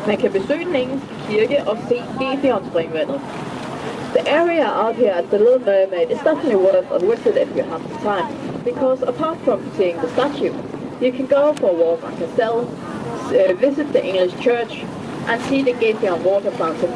Man kan besøge den engelske kirke og se Gefion-springvandet. The area out here at the Little Mermaid is definitely worth a visit if you have the time, because apart from seeing the statue, you can go for a walk on Cassell, visit the English church, and see the Gefion water fountain.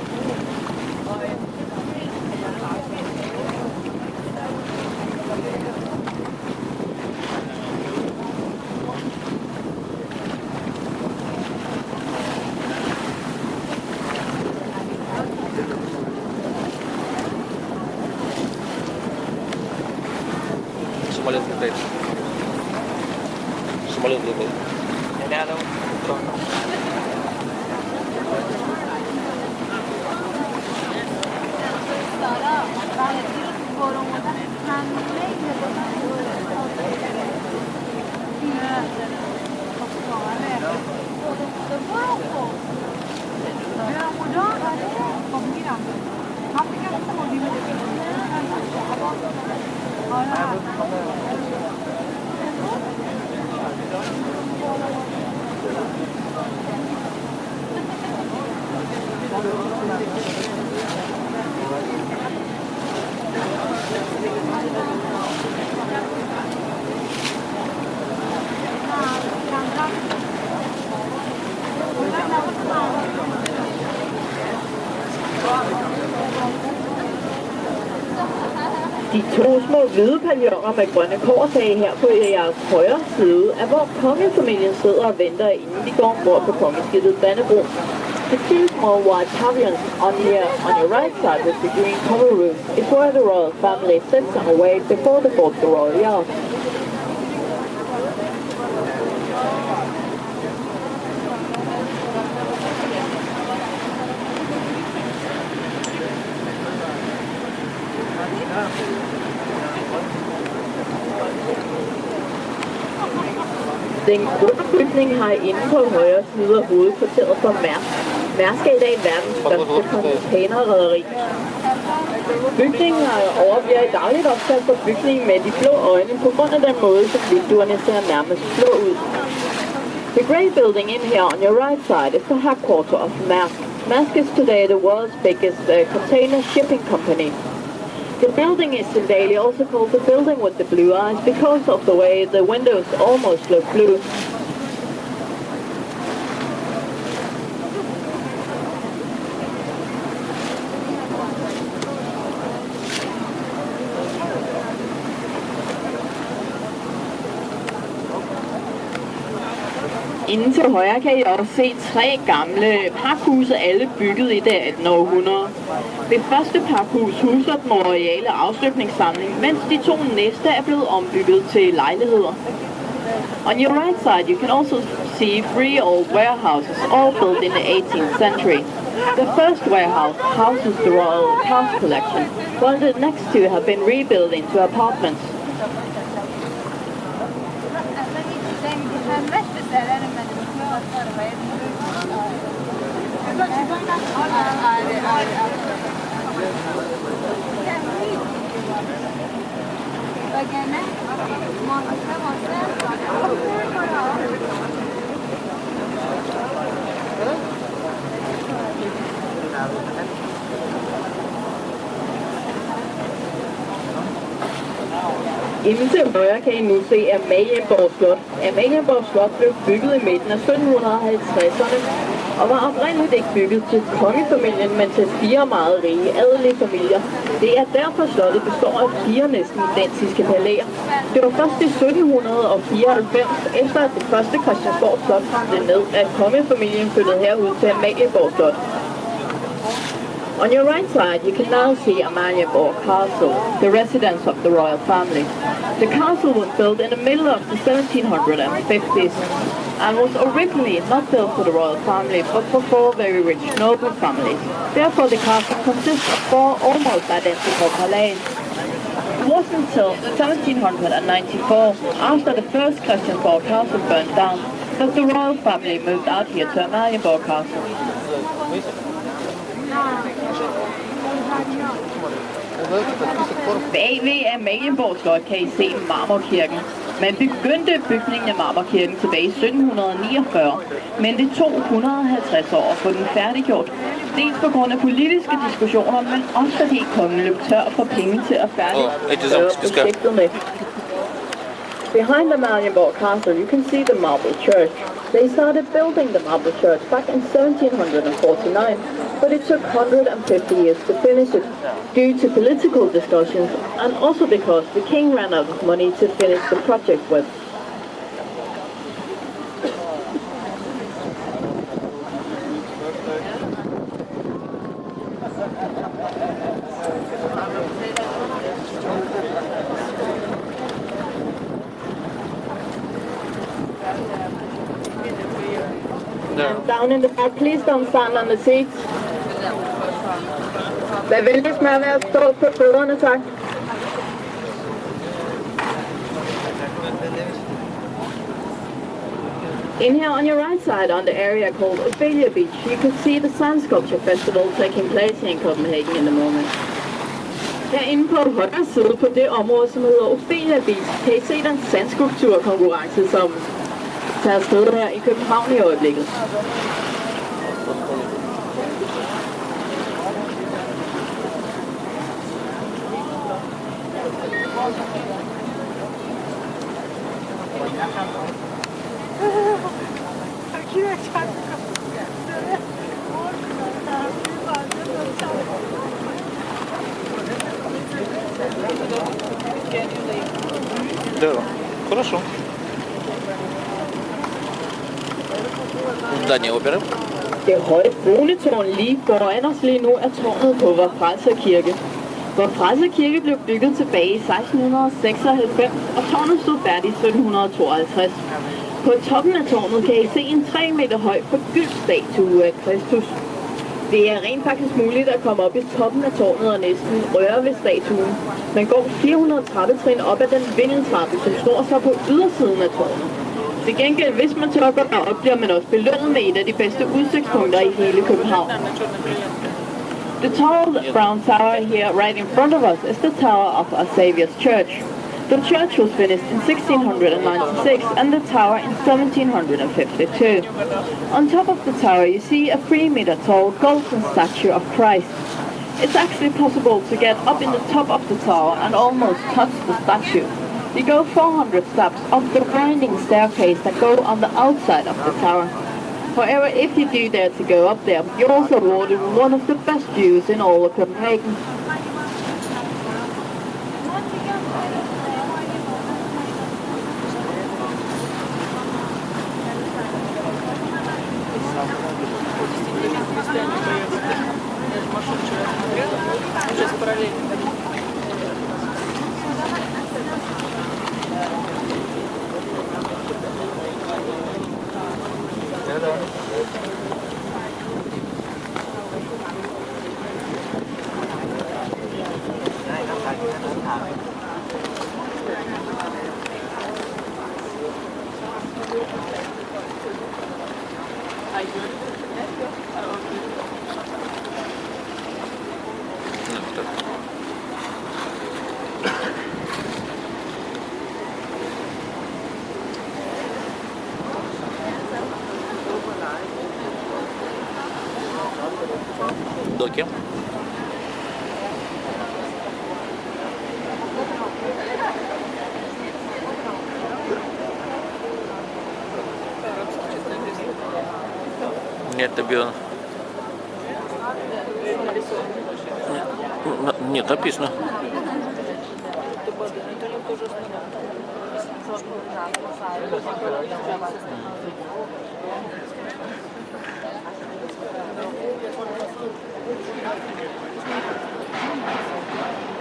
De to små hvide pavilloner med grønne kobbertage her på jeres højre side er, hvor kongefamilien sidder og venter, inden de går ombord på kongeskibet Dannebrog. The two small white pavilions on your right side with the green cover roof is where the royal family sits and await before they board the royal yacht. Den grønne bygning har inde på højre side af hovedkvarteret for Mærsk. Mærsk er i dag verdens største containerrederi. Bygningen overbliver i dagligt opkald for bygningen med de blå øjne på grund af den måde, som vinduerne ser nærmest blå ud. The grey building in here on your right side is the headquarters of Mærsk. Mærsk is today the world's biggest container shipping company. The building is in Daily also called the building with the blue eyes because of the way the windows almost look blue. Inden til højre kan I også se 3 gamle pakhuse, alle bygget i det 18. århundrede. Det første pakhus huser den royale afstøbningssamling, mens de 2 næste er blevet ombygget til lejligheder. On your right side, you can also see 3 old warehouses, all built in the 18th century. The first warehouse houses the royal cast collection, while the next 2 have been rebuilt into apartments. Inden til højre kan I nu se Amalienborg Slot. Amalienborg Slot blev bygget i midten af 1750'erne og var oprindeligt ikke bygget til kongefamilien, men til 4 meget rige adelige familier. Det er derfor slottet består af 4 næsten identiske palæer. Det var først i 1794, efter at det første Christiansborg Slot brændte ned, at kongefamilien flyttede herud til Amalienborg Slot. On your right side, you can now see Amalienborg Castle, the residence of the royal family. The castle was built in the middle of the 1750s and was originally not built for the royal family, but for 4 very rich noble families. Therefore, the castle consists of 4 almost identical palaces. It wasn't until 1794, after the first Christiansborg Castle burned down, that the royal family moved out here to Amalienborg Castle. Bagved Amalienborg Slot kan I se Marmorkirken. Man begyndte bygningen af Marmorkirken tilbage i 1749, men det tog 150 år at få den færdiggjort. Dels på grund af politiske diskussioner, men også fordi kongen løb tør for penge til at færdiggøre projektet med. Behind the Marienborg Castle, you can see the marble church. They started building the marble church back in 1749, but it took 150 years to finish it, due to political discussions and also because the king ran out of money to finish the project with. And down in the back, please don't stand on the seats. Vær venligst med at være stå på fødderne, tak. In here on your right side, on the area called Ophelia Beach, you can see the Sand Sculpture Festival taking place here in Copenhagen in the moment. Herinde på højre side på det område, som hedder Ophelia Beach, kan I se den sandskulpturkonkurrence, som tager sted her i København i øjeblikket. Да, хорошо. Здание оперы. Det høje brune tårn lige foran os lige nu er tårnet på Vor Frelser Kirke. Vor Frelser Kirke blev bygget tilbage i 1696, og tårnet stod færdigt i 1752. På toppen af tårnet kan I se en 3 meter høj forgyldt statue af Kristus. Det er rent faktisk muligt at komme op i toppen af tårnet og næsten røre ved statuen. Man går 400 trappetrin op ad den vindeltrappe, som står så på ydersiden af tårnet. Til gengæld, hvis man tør gå derop, bliver man også belønnet med et af de bedste udsigtspunkter i hele København. The tall brown tower here right in front of us is the tower of Our Saviour's Church. The church was finished in 1696 and the tower in 1752. On top of the tower you see a 3 meter tall golden statue of Christ. It's actually possible to get up in the top of the tower and almost touch the statue. You go 400 steps up the winding staircase that go on the outside of the tower. However, if you do dare to go up there, you're also awarded one of the best views in all of Copenhagen. Доки. Нет, это Нет, написано.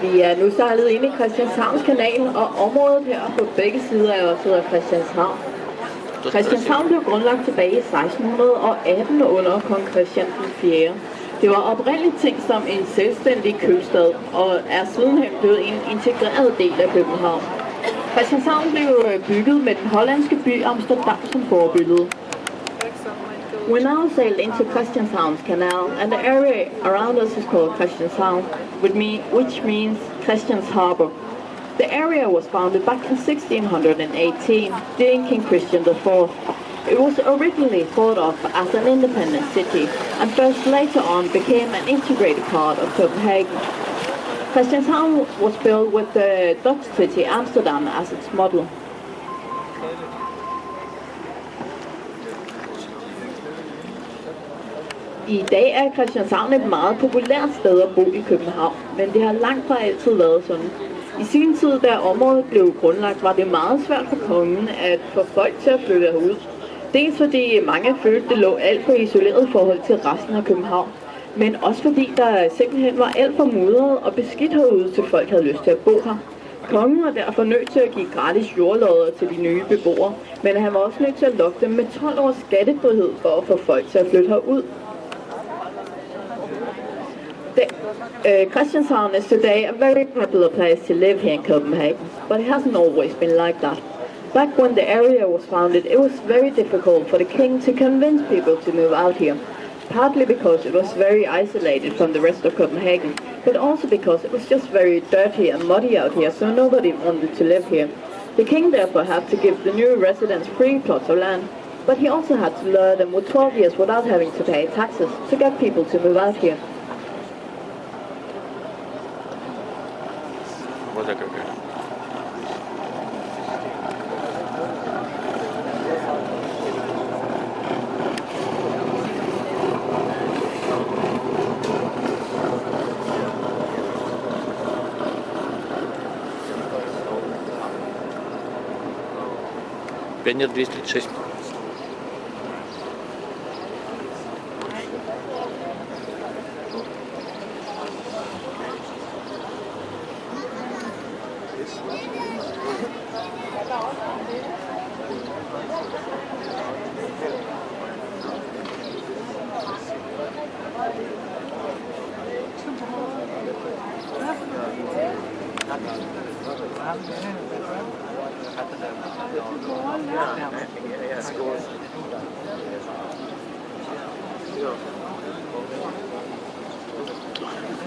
Vi er nu sejlet ind i Christianshavns kanal, og området her på begge sider er også hedder Christianshavn. Christianshavn blev grundlagt tilbage i 1618 under kong Christian 4. Det var oprindeligt tænkt som en selvstændig købstad, og er sidenhen blevet en integreret del af København. Christianshavn blev bygget med den hollandske by Amsterdam som forbillede. We now sailed into Christianshavn's canal, and the area around us is called Christianshavn, which means Christians Harbour. The area was founded back in 1618 during King Christian IV. It was originally thought of as an independent city and first later on became an integrated part of Copenhagen. Christianshavn was built with the Dutch city Amsterdam as its model. I dag er Christianshavn et meget populært sted at bo i København, men det har langt fra altid været sådan. I sin tid, da området blev grundlagt, var det meget svært for kongen at få folk til at flytte herud. Dels fordi mange følte, det lå alt for isoleret i forhold til resten af København, men også fordi der simpelthen var alt for mudret og beskidt herude, til folk havde lyst til at bo her. Kongen var derfor nødt til at give gratis jordlodder til de nye beboere, men han var også nødt til at lokke dem med 12 års skattefrihed for at få folk til at flytte herud. Christianshavn is today a very popular place to live here in Copenhagen, but it hasn't always been like that. Back when the area was founded, it was very difficult for the king to convince people to move out here, partly because it was very isolated from the rest of Copenhagen, but also because it was just very dirty and muddy out here, so nobody wanted to live here. The king therefore had to give the new residents free plots of land, but he also had to lure them with 12 years without having to pay taxes to get people to move out here. Вода какая. Пионер 236.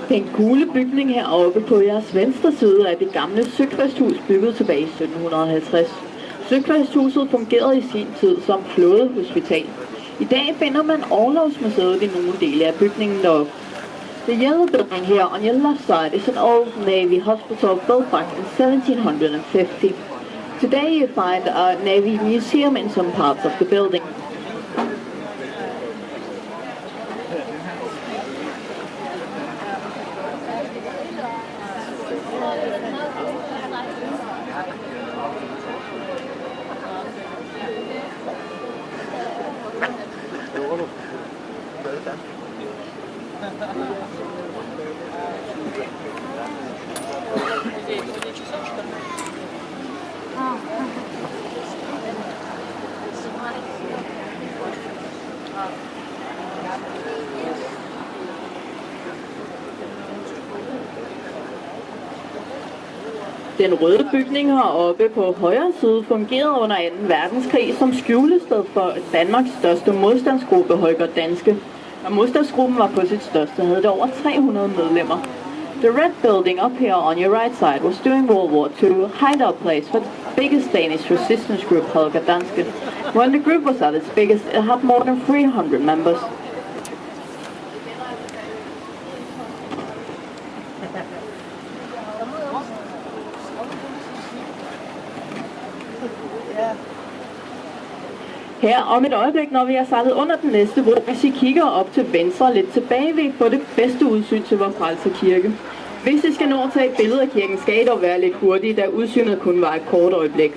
Den gule bygning heroppe på jeres venstre side er det gamle Søkvæsthus, bygget tilbage i 1750. Søkvæsthuset fungerede i sin tid som flådehospital. I dag finder man Orlogsmuseet i nogle dele af bygningen deroppe. The yellow building here on your left side is an old Navy hospital built back in 1750. Today you find a Navy museum in some parts of the building. Den røde bygning heroppe på højre side fungerede under 2. verdenskrig som skjulested for Danmarks største modstandsgruppe, Holger Danske. Da modstandsgruppen var på sit største, havde det over 300 medlemmer. The red building up here on your right side was during World War II hideout place for the biggest Danish resistance group, Holger Danske. When the group was at its biggest, it had more than 300 members. Her om et øjeblik, når vi er sejlet under den næste bro, hvis I kigger op til venstre lidt tilbage, vil I få det bedste udsyn til vor frelse kirke. Hvis I skal nå at tage et billede af kirken, skal I dog være lidt hurtige, da udsynet kun var et kort øjeblik.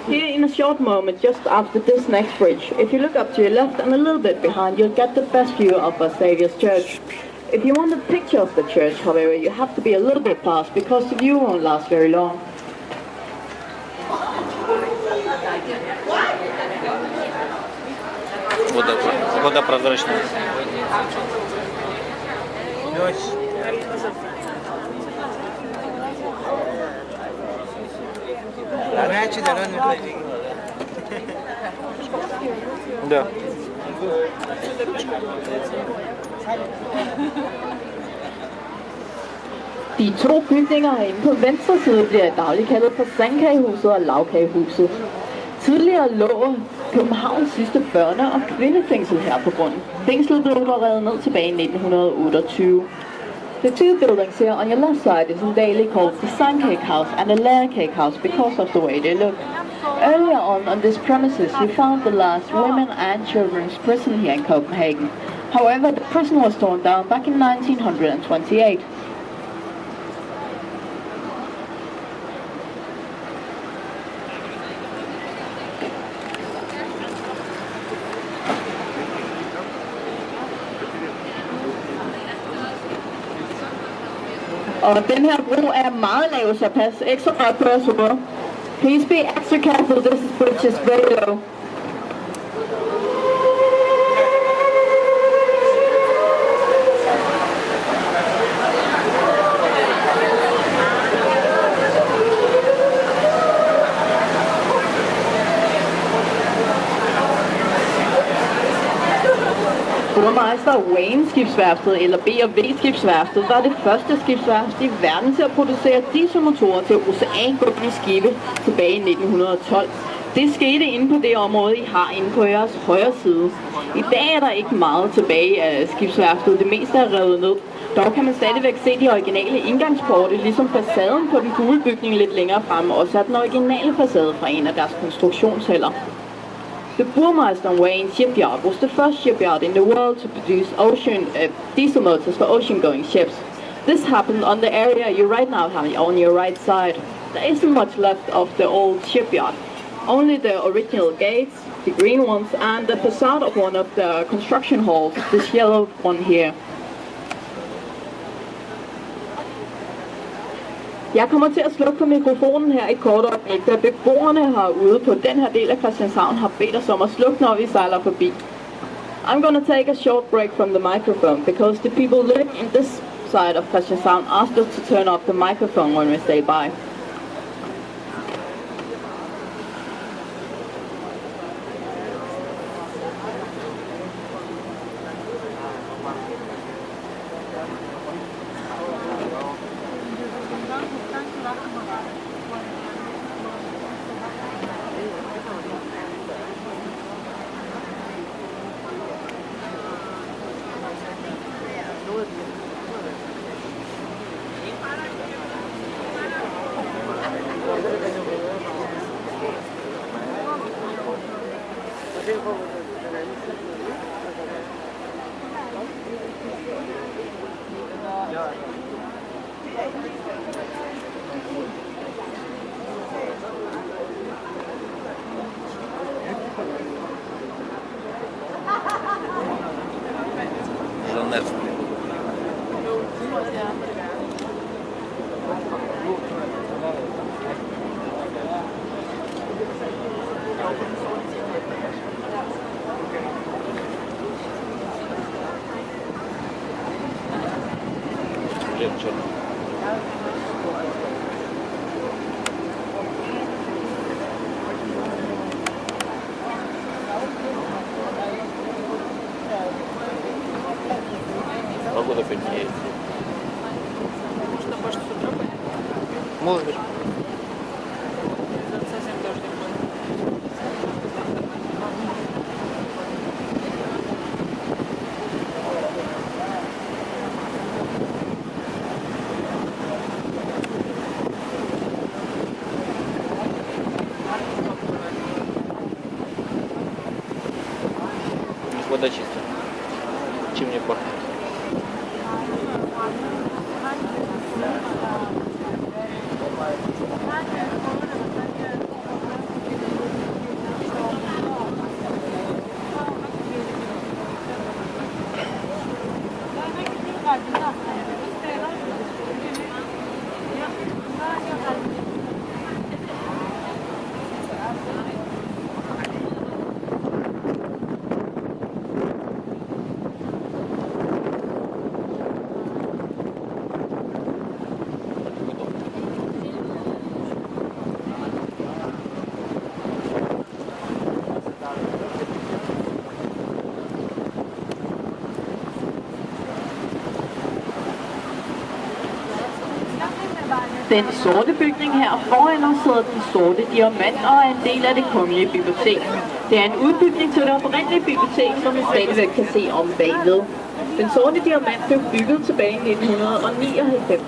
Here in a short moment, just after this next bridge, if you look up to your left and a little bit behind, you'll get the best view of our Saviour's Church. If you want a picture of the church, however, you have to be a little bit fast because the view won't last very long. Вода прозрачная. Да. De to bygninger herinde på venstre side bliver i daglig kaldet for Sandkagehuset og Lagkagehuset. Tidligere lå Københavns sidste børne- og kvindefængsel her på grunden. Fængslet blev revet ned tilbage i 1928. The two buildings here on your left side is daily called the Sandcake House and the Layer Cake House because of the way they look. Earlier on this premises we found the last women and children's prison here in Copenhagen. However, the prison was torn down back in 1928. Og den her bro er meget lav, så pas ekstra godt på jeres hoveder. Please be extra careful, this bridge is very low. Burmeister Wain-skibsværftet eller B&W-skibsværftet var det første skibsværft i verden til at producere dieselmotorer til oceangående skibe tilbage i 1912. Det skete inde på det område, I har inde på jeres højre side. I dag er der ikke meget tilbage af skibsværftet. Det meste er revet ned. Dog kan man stadigvæk se de originale indgangsporte, ligesom facaden på den gule bygning lidt længere fremme, også er den originale facade fra en af deres konstruktionsheller. The Burmeister Wain shipyard was the first shipyard in the world to produce diesel motors for ocean-going ships. This happened on the area you right now have on your right side. There isn't much left of the old shipyard. Only the original gates, the green ones, and the facade of one of the construction halls, this yellow one here. Jeg kommer til at slukke for mikrofonen her i kort øjeblik, da beboerne herude på den her del af Christianshavn har bedt os om at slukke, når vi sejler forbi. I'm gonna take a short break from the microphone because the people living in this side of Christianshavn asked us to turn off the microphone when we stay by. Погода поменяется. Может быть. Вода чистая. Чем не пахнет? Den sorte bygning her foran os hedder Den Sorte Diamant og er en del af det kongelige bibliotek. Det er en udbygning til det oprindelige bibliotek, som vi stadigvæk kan se om bagved. Den Sorte Diamant blev bygget tilbage i 1999.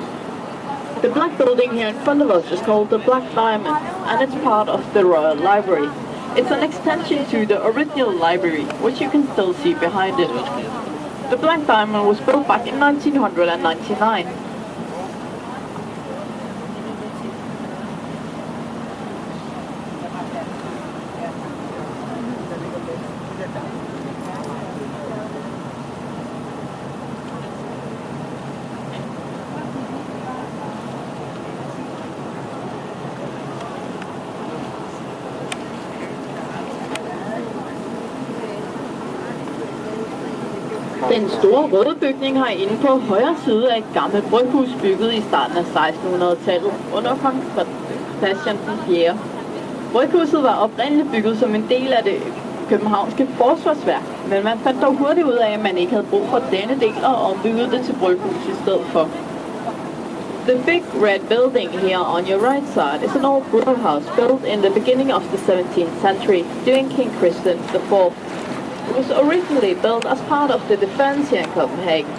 The black building here in front of us is called the Black Diamond, and it's part of the Royal Library. It's an extension to the original library, which you can still see behind it. The Black Diamond was built back in 1999. Den store røde bygning har inde på højre side af et gammelt bryghus bygget i starten af 1600-tallet under kong Christian den 4. Bryghuset var oprindeligt bygget som en del af det københavnske forsvarsværk, men man fandt dog hurtigt ud af, at man ikke havde brug for denne del og ombyggede det til bryghus i stedet for. The big red building here on your right side is an old brew house built in the beginning of the 17th century during King Christian IV. It was originally built as part of the defense here in Copenhagen,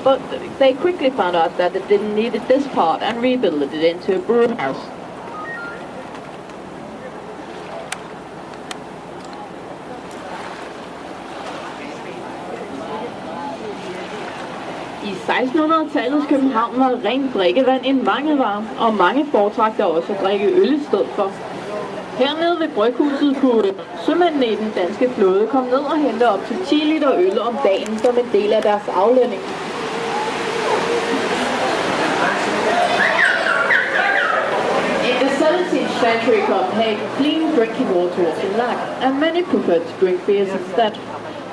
but they quickly found out that it didn't need this part and rebuilt it into a brew house. I 1600-tallets København var rent drikkevand en mangelvare, og mange foretrakte også at drikke øl i stedet for. Hernede ved bryghuset kunne sømændene i den danske flåde komme ned og hente op til 10 liter øl om dagen som en del af deres aflønning. In the 17th century Copenhagen, clean drinking water was a lack, and many preferred to drink beers instead.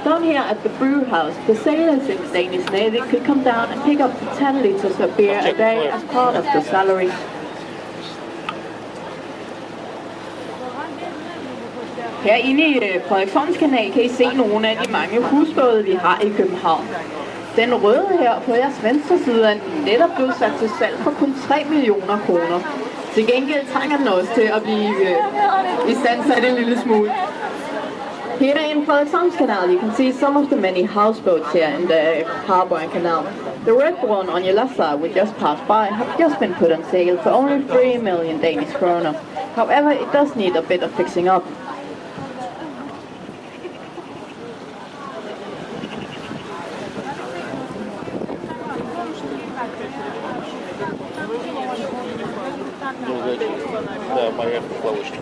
Down here at the brew house, the sailors in the Danish Navy could come down and pick up to 10 liters of beer a day as part of the salary. Herinde i Frederiksholms Kanal kan I se nogle af de mange husbåde, vi har i København. Den røde her på jeres venstre side er netop blevet sat til salg for kun 3 millioner kroner. Til gengæld trænger den også til at blive istandsat en lille smule. Here in Frederiksholms Canal, you can see some of the many houseboats here in the harbour and canal. The red one on your left side we just passed by have just been put on sale for only 3 million Danish kroner. However, it does need a bit of fixing up. Да, моя плавочка.